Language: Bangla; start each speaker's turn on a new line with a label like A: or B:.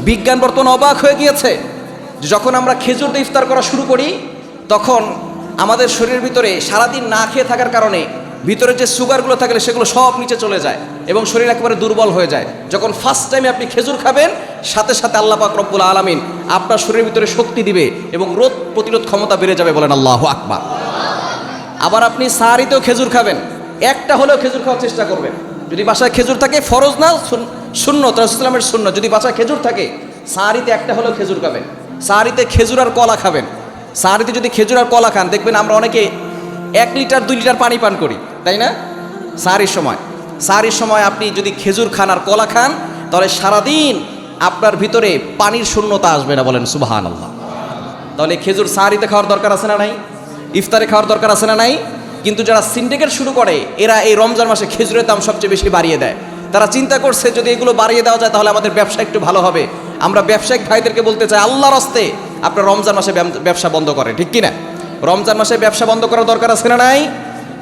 A: বিজ্ঞান বর্তমানে অবাক হয়ে গিয়েছে যে যখন আমরা খেজুর দিয়ে ইফতার করা শুরু করি তখন আমাদের শরীরের ভিতরে সারাদিন না খেয়ে থাকার কারণে ভিতরে যে সুগারগুলো থাকলে সেগুলো সব নিচে চলে যায় এবং শরীর একেবারে দুর্বল হয়ে যায়। যখন ফার্স্ট টাইমে আপনি খেজুর খাবেন সাথে সাথে আল্লাহ পাক রব্বুল আলামিন আপনার শরীরের ভিতরে শক্তি দিবে এবং রোগ প্রতিরোধ ক্ষমতা বেড়ে যাবে, বলেন আল্লাহু আকবার। আবার আপনি সাহারিতেও খেজুর খাবেন, একটা হলেও খেজুর খাওয়ার চেষ্টা করবেন। যদি বাসায় খেজুর থাকে, ফরজ না সুন্নত, রাসূলুল্লাহ ইসলামের সুন্নত, যদি বাসায় খেজুর থাকে সাহারিতে একটা হলেও খেজুর খাবেন। সাহারিতে খেজুর আর কলা খাবেন। সাহারিতে যদি খেজুর আর কলা খান দেখবেন আমরা অনেকে 1 লিটার 2 লিটার পানি পান করি, তাই না? সাহারির সময় আপনি যদি খেজুর খান আর কলা খান তাহলে সারাদিন আপনার ভিতরে পানির শূন্যতা আসবে না, বলেন সুবহানাল্লাহ। তাহলে খেজুর সাহারিতে খাওয়ার দরকার আছে না নাই? ইফতারে খাওয়ার দরকার আছে না নাই? কিন্তু যারা সিন্ডিকেট শুরু করে এরা এই রমজান মাসে খেজুরের দাম সবচেয়ে বেশি বাড়িয়ে দেয়। তারা চিন্তা করছে যদি এগুলো বাড়িয়ে দেওয়া যায় তাহলে আমাদের ব্যবসা একটু ভালো হবে। আমরা ব্যবসায়িক ভাইদেরকে বলতে চাই, আল্লাহর রাস্তায় আপনার রমজান মাসে ব্যবসা বন্ধ করে, ঠিক কিনা? রমজান মাসে ব্যবসা বন্ধ করার দরকার আছে না নাই?